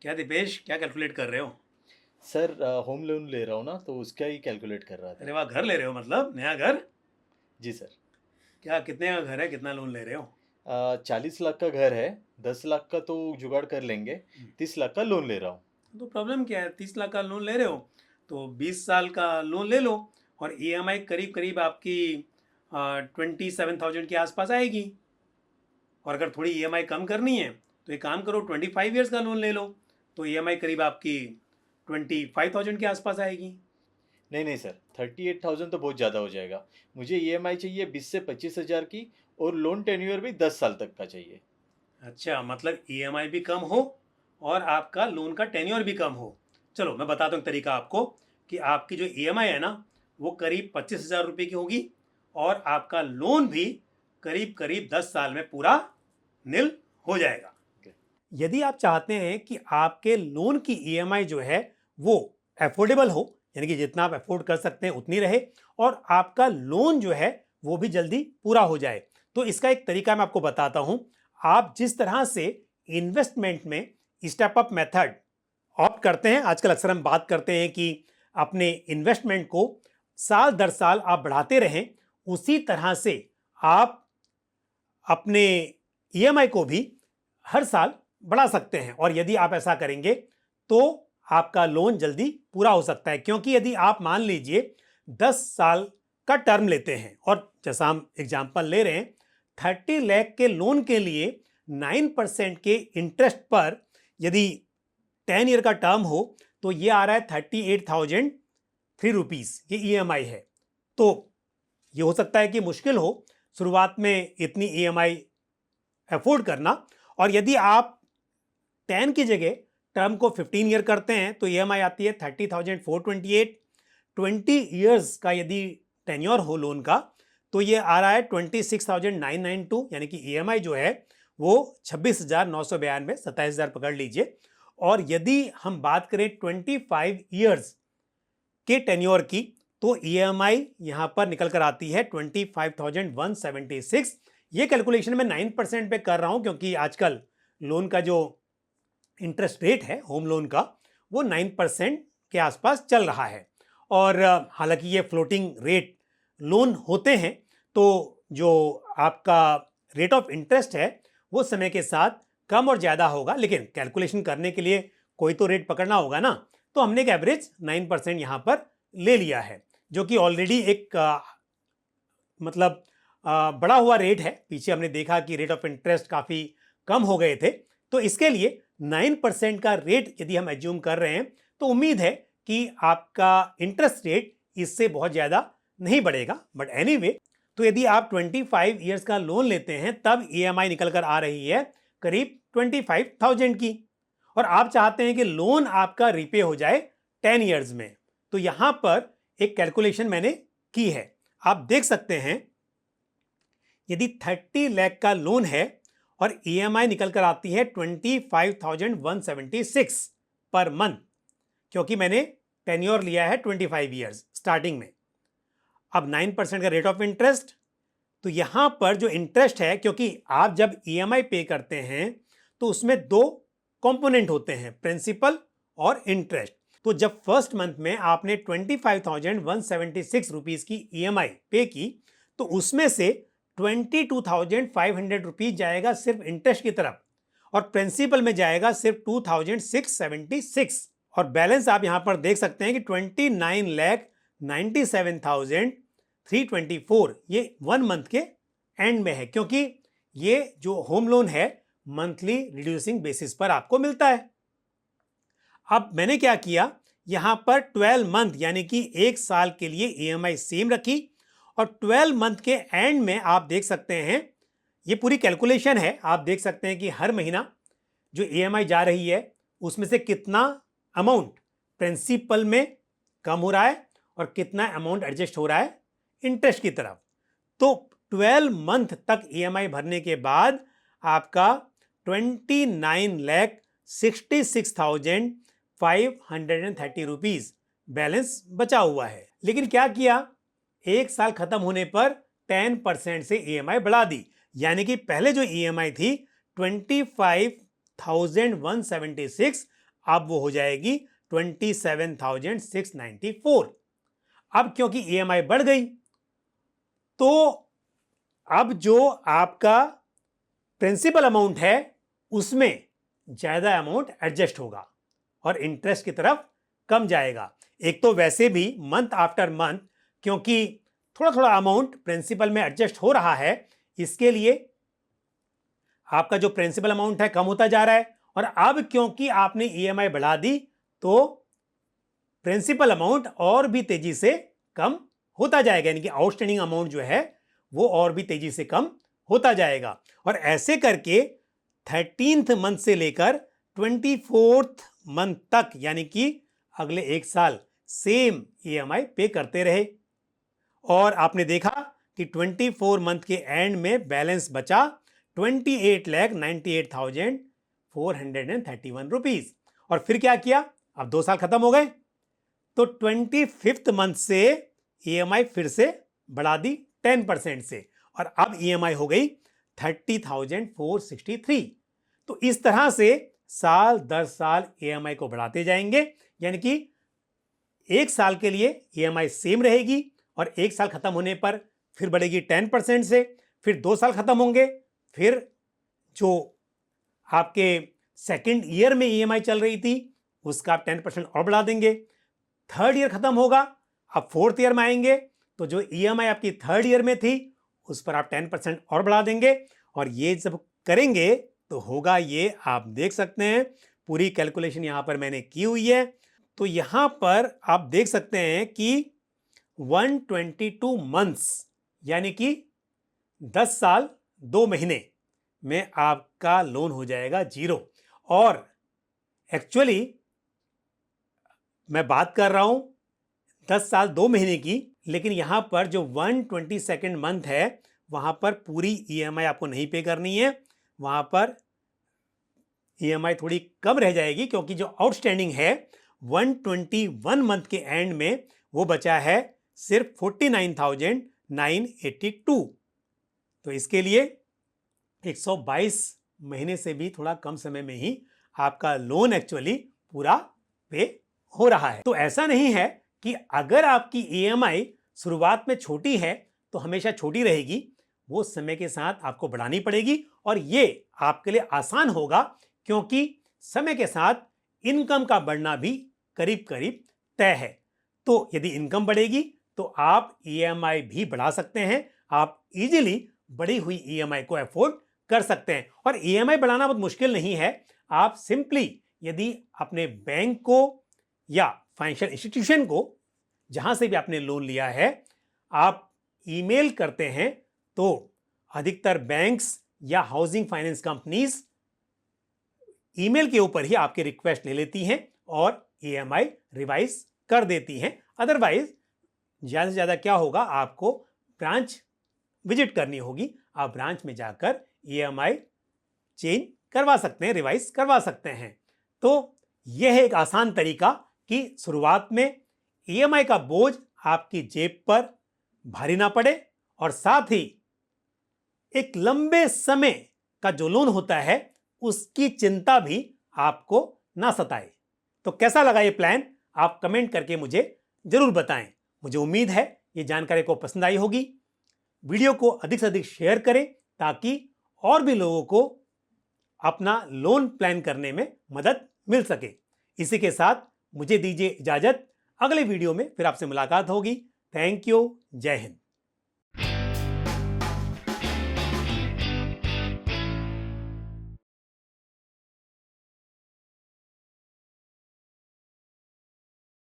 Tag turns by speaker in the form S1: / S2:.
S1: क्या दीपेश, क्या कैलकुलेट कर रहे हो?
S2: सर होम लोन ले रहा हूँ ना, तो उसका ही कैलकुलेट कर रहा
S1: अरे
S2: था।
S1: वाह, घर ले रहे हो मतलब नया घर?
S2: जी सर।
S1: क्या, कितने का घर है, कितना लोन ले रहे हो?
S2: 40 लाख का घर है। 10 लाख का तो जुगाड़ कर लेंगे। 30 लाख का लोन ले रहा हूँ।
S1: तो प्रॉब्लम क्या है, 30 लाख का लोन ले रहे हो तो 20 साल का लोन ले लो। और ईएमआई करीब करीब आपकी 27,000 के आसपास आएगी। और अगर थोड़ी ईएमआई कम करनी है तो एक काम करो, 25 ईयर्स का लोन ले लो। तो ईएमआई करीब आपकी 25,000 के आसपास आएगी।
S2: नहीं नहीं सर, 38,000 तो बहुत ज़्यादा हो जाएगा। मुझे ईएमआई चाहिए 20 से 25 हज़ार की, और लोन टेन्योर भी 10 साल तक का चाहिए।
S1: अच्छा, मतलब ईएमआई भी कम हो और आपका लोन का टेन्योर भी कम हो। चलो मैं बताता हूँ तरीका आपको कि आपकी जो ईएमआई है ना, वो करीब 25,000 रुपये की होगी। और आपका लोन भी करीब करीब 10 साल में पूरा निल हो जाएगा।
S2: Okay.
S1: यदि आप चाहते हैं कि आपके लोन की ईएमआई जो है वो अफोर्डेबल हो, यानी कि जितना आप अफोर्ड कर सकते हैं उतनी रहे, और आपका लोन जो है वो भी जल्दी पूरा हो जाए, तो इसका एक तरीका मैं आपको बताता हूं। आप जिस तरह से इन्वेस्टमेंट में स्टेप अप मेथड ऑप्ट करते हैं, आजकल अक्सर हम बात करते हैं कि अपने इन्वेस्टमेंट को साल दर साल आप बढ़ाते रहें, उसी तरह से आप अपने ईएमआई को भी हर साल बढ़ा सकते हैं। और यदि आप ऐसा करेंगे तो आपका लोन जल्दी पूरा हो सकता है, क्योंकि यदि आप मान लीजिए 10 साल का टर्म लेते हैं, और जैसा हम एग्जांपल ले रहे हैं 30 लाख के लोन के लिए 9% के इंटरेस्ट पर यदि 10 ईयर का टर्म हो तो ये आ रहा है 38,003 रुपीज, ये ईएमआई है। तो ये हो सकता है कि मुश्किल हो शुरुआत में इतनी ईएमआई अफोर्ड करना। और यदि आप 10 की जगह टर्म को 15 ईयर करते हैं तो ईएमआई आती है 30,428। 20 ईयर्स का यदि टेन्योर हो लोन का तो ये आ रहा है 26,992, यानी कि ईएमआई जो है वो 26,992, 27,000 पकड़ लीजिए। और यदि हम बात करें 25 ईयर्स के टेन्योर की तो ईएमआई यहां पर निकल कर आती है 25,176। ये कैलकुलेशन मैं 9% पे कर रहा हूं, क्योंकि आजकल लोन का जो इंटरेस्ट रेट है होम लोन का वो 9% के आसपास चल रहा है। और हालांकि ये फ्लोटिंग रेट लोन होते हैं, तो जो आपका रेट ऑफ इंटरेस्ट है वो समय के साथ कम और ज़्यादा होगा, लेकिन कैलकुलेशन करने के लिए कोई तो रेट पकड़ना होगा ना। तो हमने एक एवरेज 9% यहाँ पर ले लिया है, जो कि ऑलरेडी एक मतलब बड़ा हुआ रेट है। पीछे हमने देखा कि रेट ऑफ इंटरेस्ट काफ़ी कम हो गए थे। तो इसके लिए 9% का रेट यदि हम एज्यूम कर रहे हैं तो उम्मीद है कि आपका इंटरेस्ट रेट इससे बहुत ज़्यादा नहीं बढ़ेगा। बट एनीवे, तो यदि आप 25 ईयर्स का लोन लेते हैं तब ईएमआई निकल कर आ रही है करीब 25,000 की, और आप चाहते हैं कि लोन आपका रिपे हो जाए 10 ईयर्स में। तो यहां पर एक कैलकुलेशन मैंने की है, आप देख सकते हैं। यदि 30 लाख का लोन है और ईएमआई निकल कर आती है 25,176 पर मंथ, क्योंकि मैंने टेन्योर लिया है 25 ईयर्स स्टार्टिंग में। अब 9% का रेट ऑफ इंटरेस्ट, तो यहां पर जो इंटरेस्ट है, क्योंकि आप जब ईएमआई पे करते हैं तो उसमें दो कंपोनेंट होते हैं, प्रिंसिपल और इंटरेस्ट। तो जब फर्स्ट मंथ में आपने 25,176 की ईएमआई पे की तो उसमें से 22,500 रुपीज जाएगा सिर्फ इंटरेस्ट की तरफ, और प्रिंसिपल में जाएगा सिर्फ 2,676। और बैलेंस आप यहां पर देख सकते हैं कि 29,97,324 ये 1 मंथ के एंड में है, क्योंकि ये जो होम लोन है मंथली रिड्यूसिंग बेसिस पर आपको मिलता है। अब मैंने क्या किया, यहां पर 12 मंथ यानी कि 1 साल के लिए ईएमआई सेम रखी, और 12 मंथ के एंड में आप देख सकते हैं, ये पूरी कैलकुलेशन है, आप देख सकते हैं कि हर महीना जो ईएमआई जा रही है उसमें से कितना अमाउंट प्रिंसिपल में कम हो रहा है और कितना अमाउंट एडजस्ट हो रहा है इंटरेस्ट की तरफ। तो 12 मंथ तक ईएमआई भरने के बाद आपका 29,66,530 रुपीज बैलेंस बचा हुआ है। लेकिन क्या किया, एक साल खत्म होने पर 10% से ईएमआई बढ़ा दी, यानी कि पहले जो ईएमआई थी 25,176, अब वो हो जाएगी 27,694। अब क्योंकि ईएमआई बढ़ गई तो अब जो आपका प्रिंसिपल अमाउंट है उसमें ज्यादा अमाउंट एडजस्ट होगा और इंटरेस्ट की तरफ कम जाएगा। एक तो वैसे भी मंथ आफ्टर मंथ क्योंकि थोड़ा थोड़ा अमाउंट प्रिंसिपल में एडजस्ट हो रहा है, इसके लिए आपका जो प्रिंसिपल अमाउंट है कम होता जा रहा है। और अब क्योंकि आपने ईएमआई बढ़ा दी तो प्रिंसिपल अमाउंट और भी तेजी से कम होता जाएगा, यानी कि आउटस्टैंडिंग अमाउंट जो है वो और भी तेजी से कम होता जाएगा। और ऐसे करके 13th मंथ से लेकर 24th मंथ तक, यानी कि अगले एक साल सेम ईएमआई पे करते रहे। और आपने देखा कि 24 मंथ के एंड में बैलेंस बचा 28,98,431 रुपीज। और फिर क्या किया, अब 2 साल खत्म हो गए तो 25th मंथ से ईएमआई फिर से बढ़ा दी 10% से, और अब ईएमआई हो गई 30,463। तो इस तरह से साल दर साल ईएमआई को बढ़ाते जाएंगे, यानी कि एक साल के लिए ईएमआई सेम रहेगी और एक साल खत्म होने पर फिर बढ़ेगी 10% से, फिर 2 साल खत्म होंगे, फिर जो आपके सेकेंड ईयर में ईएमआई चल रही थी उसका आप 10% और बढ़ा देंगे। थर्ड ईयर खत्म होगा, अब फोर्थ ईयर में आएंगे तो जो ईएमआई आपकी थर्ड ईयर में थी उस पर आप 10% और बढ़ा देंगे। और ये जब करेंगे तो होगा ये, आप देख सकते हैं पूरी कैलकुलेशन यहां पर मैंने की हुई है। तो यहां पर आप देख सकते हैं कि 122 मंथ्स यानी कि 10 साल 2 महीने में आपका लोन हो जाएगा 0। और एक्चुअली मैं बात कर रहा हूं 10 साल 2 महीने की, लेकिन यहां पर जो 122nd मंथ है वहां पर पूरी ईएमआई आपको नहीं पे करनी है, वहां पर ईएमआई थोड़ी कम रह जाएगी क्योंकि जो आउटस्टैंडिंग है 121 मंथ के एंड में वो बचा है सिर्फ 49,982। तो इसके लिए 122 महीने से भी थोड़ा कम समय में ही आपका लोन एक्चुअली पूरा पे हो रहा है। तो ऐसा नहीं है कि अगर आपकी ईएमआई शुरुआत में छोटी है तो हमेशा छोटी रहेगी, वो समय के साथ आपको बढ़ानी पड़ेगी और ये आपके लिए आसान होगा क्योंकि समय के साथ इनकम का बढ़ना भी करीब करीब तय है। तो यदि इनकम बढ़ेगी तो आप ईएमआई भी बढ़ा सकते हैं, आप इजीली बढ़ी हुई ईएमआई को अफोर्ड कर सकते हैं। और ईएमआई बढ़ाना बहुत मुश्किल नहीं है, आप सिंपली यदि अपने बैंक को या फाइनेंशियल इंस्टीट्यूशन को जहां से भी आपने लोन लिया है आप ईमेल करते हैं तो अधिकतर बैंक्स या हाउसिंग फाइनेंस कंपनीज ईमेल के ऊपर ही आपकी रिक्वेस्ट ले लेती हैं और ईएमआई रिवाइज कर देती हैं। अदरवाइज ज्यादा से ज्यादा क्या होगा, आपको ब्रांच विजिट करनी होगी, आप ब्रांच में जाकर ईएमआई चेंज करवा सकते हैं, रिवाइज करवा सकते हैं। तो यह है एक आसान तरीका कि शुरुआत में ईएमआई का बोझ आपकी जेब पर भारी ना पड़े और साथ ही एक लंबे समय का जो लोन होता है उसकी चिंता भी आपको ना सताए। तो कैसा लगा ये प्लान, आप कमेंट करके मुझे जरूर बताएं। मुझे उम्मीद है ये जानकारी को पसंद आई होगी। वीडियो को अधिक से अधिक शेयर करें ताकि और भी लोगों को अपना लोन प्लान करने में मदद मिल सके। इसी के साथ मुझे दीजिए इजाजत, अगले वीडियो में फिर आपसे मुलाकात होगी। थैंक यू, जय हिंद।